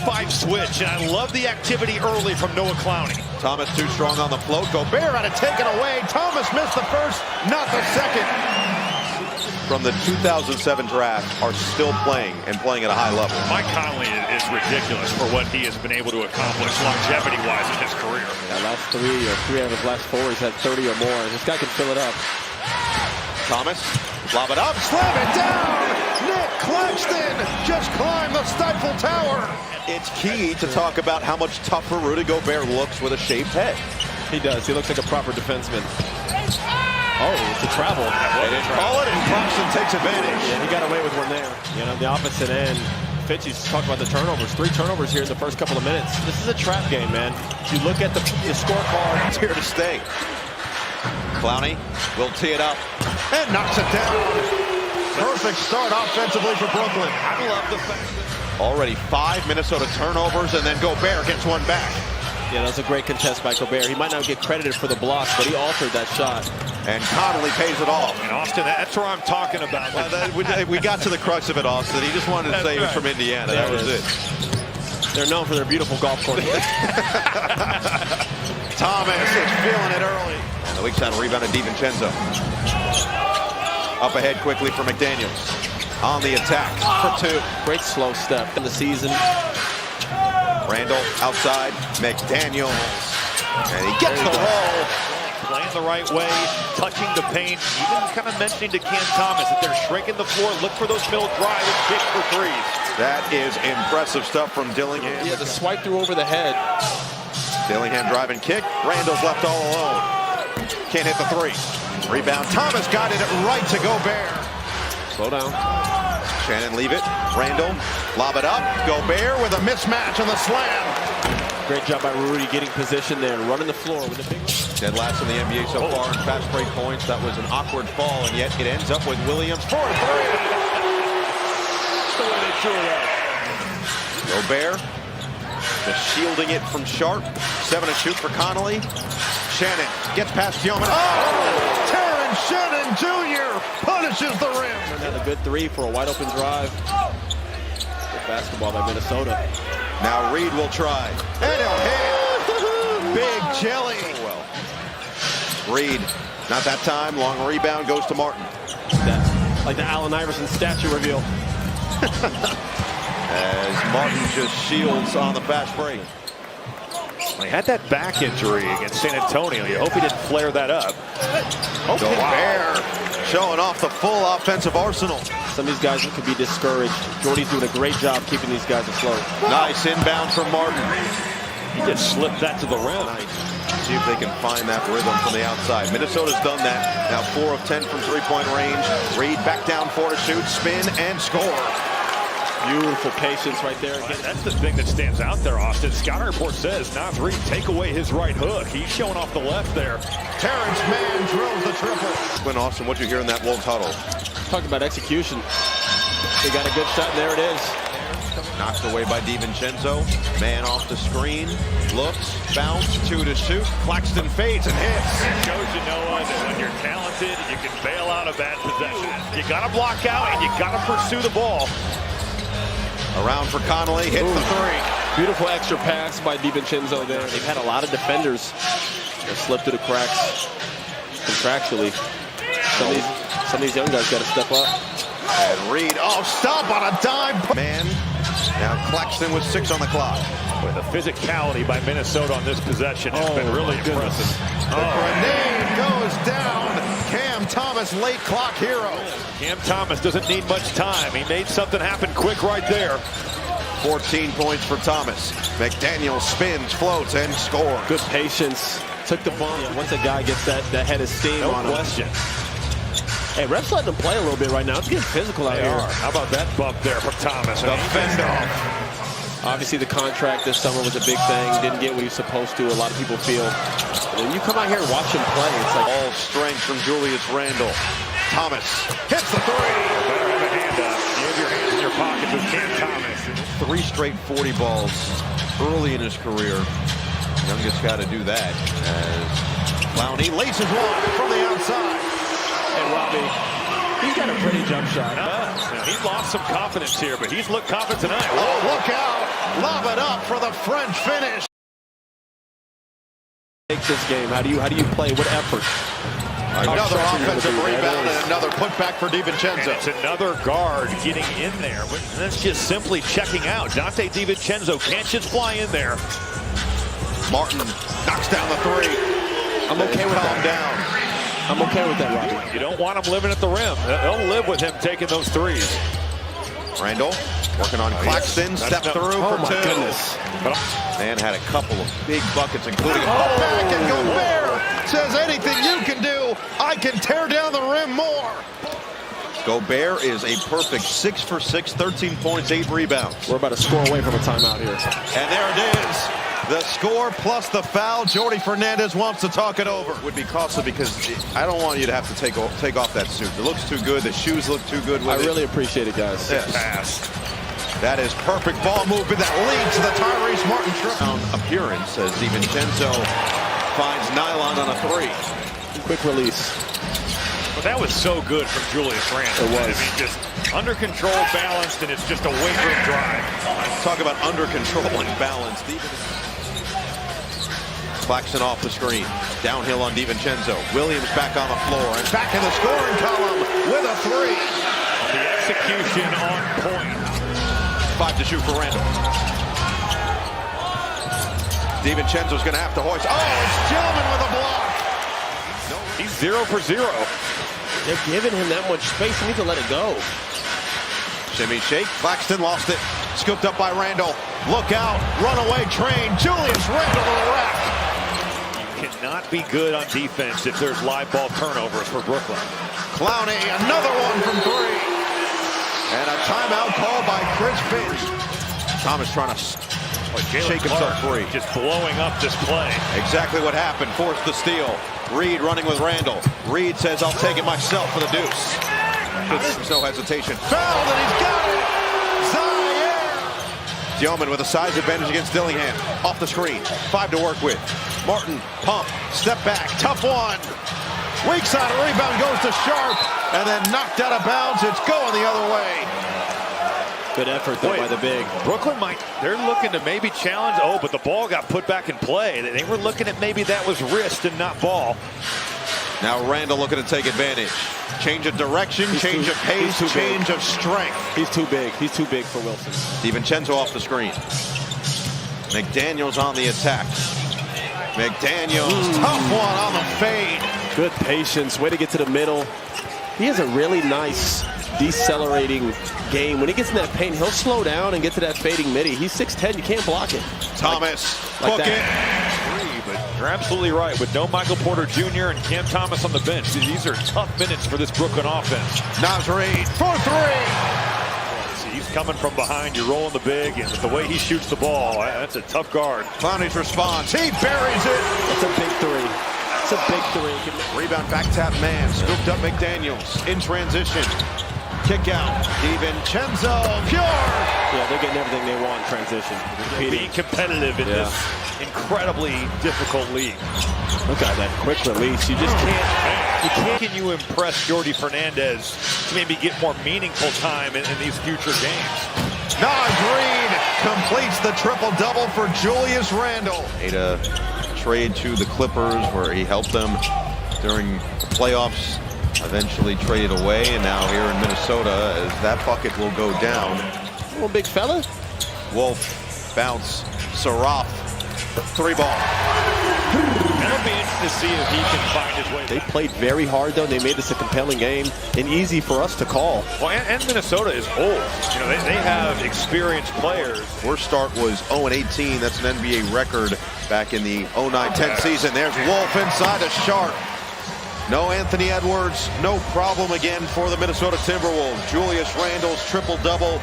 4-5 switch, and I love the activity early from Noah Clowney. Thomas too strong on the float. Gobert had it taken away. Thomas missed the first, not the second. From the 2007 draft are still playing and playing at a high level. Mike Conley is ridiculous for what he has been able to accomplish longevity-wise in his career. Yeah, last three out of his last four, he's had 30 or more. This guy can fill it up. Thomas, lob it up, slam it down! Nick Claxton just climbed the Stifle Tower. It's key to talk about how much tougher Rudy Gobert looks with a shaved head. He does. He looks like a proper defenseman. Oh, it's a travel. They didn't call it, and Claxton takes advantage. Yeah, he got away with one there. You know, the opposite end. Fitchy's talked about the turnovers. 3 turnovers here in the first couple of minutes. This is a trap game, man. You look at the scorecard. It's here to stay. Clowney will tee it up and knocks it down. Perfect start offensively for Brooklyn. I love the fact. Already 5 Minnesota turnovers, and then Gobert gets one back. Yeah, that was a great contest by Gobert. He might not get credited for the block, but he altered that shot. And Connolly pays it off. And Austin, that's what I'm talking about. We got to the crux of it, Austin. He just wanted to say he was from Indiana. That was it. They're known for their beautiful golf course. Thomas is feeling it early. And the weak side rebound of DiVincenzo. Up ahead quickly for McDaniels. On the attack for 2. Great slow step in the season. Randall outside. McDaniels. And he gets the roll. Playing the right way, touching the paint, even kind of mentioning to Cam Thomas that they're shrinking the floor. Look for those middle drive and kick for threes. That is impressive stuff from Dillingham. Yeah, the swipe through over the head. Dillingham drive and kick. Randall's left all alone. Can't hit the 3. Rebound. Thomas got it right to Gobert. Slow down. Shannon leave it. Randall lob it up. Gobert with a mismatch on the slam. Great job by Rudy getting position there, running the floor with a big. Dead last in the NBA so far in fast break points. That was an awkward fall, and yet it ends up with Williams for 3. Gobert just shielding it from Sharp. 7 to shoot for Connolly. Shannon gets past Yeoman. Oh! Terrence Shannon Jr. punishes the rim. Another good 3 for a wide open drive. Good basketball by Minnesota. Now Reed will try. And he'll hit. Big jelly. Well, Reed, not that time. Long rebound goes to Martin. Like the Allen Iverson statue reveal. As Martin just shields on the fast break. He had that back injury against San Antonio. You hope he didn't flare that up. Gobert showing off the full offensive arsenal. Some of these guys could be discouraged. Jordy's doing a great job keeping these guys afloat. Nice inbound from Martin. He just slipped that to the rim. Nice. See if they can find that rhythm from the outside. Minnesota's done that. Now 4 of 10 from 3-point range. Reed back down 4 to shoot, spin, and score. Beautiful patience right there. That's the thing that stands out there, Austin. Scouting report says Nas Reed take away his right hook. He's showing off the left there. Terrence Mann drills the triple. When Austin, what you hear in that Wolves huddle? Talking about execution. They got a good shot, and there it is. Knocked away by DiVincenzo. Man off the screen. Looks, bounce, 2 to shoot. Claxton fades and hits. It shows you, Noah, that when you're talented, you can bail out a bad possession. You got to block out, and you got to pursue the ball. Around for Connolly, hits the 3. Beautiful extra pass by DiVincenzo there. They've had a lot of defenders that slip through the cracks contractually. Some of these young guys got to step up. And Reed, oh, stop on a dime. Man, now Claxton with 6 on the clock. With the physicality by Minnesota on this possession has been really impressive. The grenade goes down. Cam Thomas, late clock hero. Cam Thomas doesn't need much time. He made something happen quick right there. 14 points for Thomas. McDaniel spins, floats, and scores. Good patience. Took the bump. Yeah, once a guy gets that head of steam on him. No question. Hey, refs letting him play a little bit right now. It's getting physical out here. How about that bump there from Thomas? The fend off. Obviously, the contract this summer was a big thing. Didn't get what he was supposed to. A lot of people feel. When you come out here and watch him play, it's like all strength from Julius Randle. Thomas hits the 3. Better have a hand up. You have your hands in your pockets with Cam Thomas. 3 straight 40 balls early in his career. Youngest got to do that. As Clowney laces one from the outside. And Robbie, he's got a pretty jump shot. He lost some confidence here, but he's looked confident tonight. Oh, look out. Lob it up for the French finish. Take this game. How do you play? What effort? Another offensive rebound and another putback for DiVincenzo. And it's another guard getting in there. But that's just simply checking out. Dante DiVincenzo can't just fly in there. Martin knocks down the three. I'm okay with Calm that. down. I'm okay with that, Robbie. You don't want him living at the rim. They'll live with him taking those threes. Randall working on Claxton. Step through Oh, for my two. goodness. Man had a couple of big buckets, including a putback, and Gobert says anything you can do, I can tear down the rim more. Gobert is a perfect 6 for 6, 13 points, 8 rebounds. We're about to score away from a timeout here. And there it is. The score plus the foul. Jordy Fernandez wants to talk it over. Would be costly because I don't want you to have to take off that suit. It looks too good. The shoes look too good with I really appreciate it, guys. Yes. Pass. That is perfect ball movement that leads to the Tyrese Martin triple appearance as DiVincenzo finds Nylon on a three. Quick release. But that was so good from Julius Randle. It was. I mean, just under control, balanced, and it's just a weight room drive. Talk about under control and balance. Claxton off the screen. Downhill on DiVincenzo. Williams back on the floor and back in the scoring column with a three. The execution on point. 5 to shoot for Randall. DiVincenzo's going to have to hoist. Oh, it's Gentleman with a block. He's 0 for 0. They're giving him that much space. He needs to let it go. Shimmy shake. Claxton lost it. Scooped up by Randall. Look out. Runaway train. Julius Randle to the rack. You cannot be good on defense if there's live ball turnovers for Brooklyn. Clowney, another one from three. And a timeout called by Chris Finch. Thomas trying to shake himself free. Just blowing up this play. Exactly what happened. Forced the steal. Reed running with Randall. Reed says, I'll take it myself for the deuce. No hesitation. Fouled and he's got it. Zaire. Yeoman with a size advantage against Dillingham. Off the screen. 5 to work with. Martin, pump, step back. Tough one. Weak side rebound goes to Sharp. And then knocked out of bounds. It's going the other way. Good effort, though, by the big. Brooklyn they're looking to maybe challenge. Oh, but the ball got put back in play. They were looking at maybe that was wrist and not ball. Now Randall looking to take advantage. Change of direction, change of pace, change of strength. He's too big. He's too big for Wilson. DiVincenzo off the screen. McDaniels on the attack. McDaniels, tough one on the fade. Good patience. Way to get to the middle. He has a really nice decelerating game. When he gets in that paint, he'll slow down and get to that fading midi. He's 6'10". You can't block it. Thomas, like book it. But you're absolutely right. With no Michael Porter Jr. and Cam Thomas on the bench, these are tough minutes for this Brooklyn offense. Nas Reed for three. See, he's coming from behind. You're rolling the big, and with the way he shoots the ball, that's a tough guard. Clowney's response. He buries it. That's a big three. It's a big three. Rebound back tap man. Scooped up McDaniels in transition. Kick out. DiVincenzo. Pure. Yeah, they're getting everything they want in transition. Being competitive in this incredibly difficult league. Look at that quick release. You just can't. Can you impress Jordy Fernandez to maybe get more meaningful time in these future games? Nas Reed completes the triple-double for Julius Randle. Made a trade to the Clippers where he helped them during the playoffs. Eventually traded away, and now here in Minnesota as that bucket will go down. Little big fella. Wolf, bounce, Saraf, three ball. It'll be interesting to see if he can find his way back. They played very hard, though. They made this a compelling game and easy for us to call. Well, and Minnesota is old. You know, they have experienced players. Worst start was 0-18. That's an NBA record back in the 09-10 season. There's Wolf inside a Sharp. No Anthony Edwards, no problem again for the Minnesota Timberwolves. Julius Randle's triple-double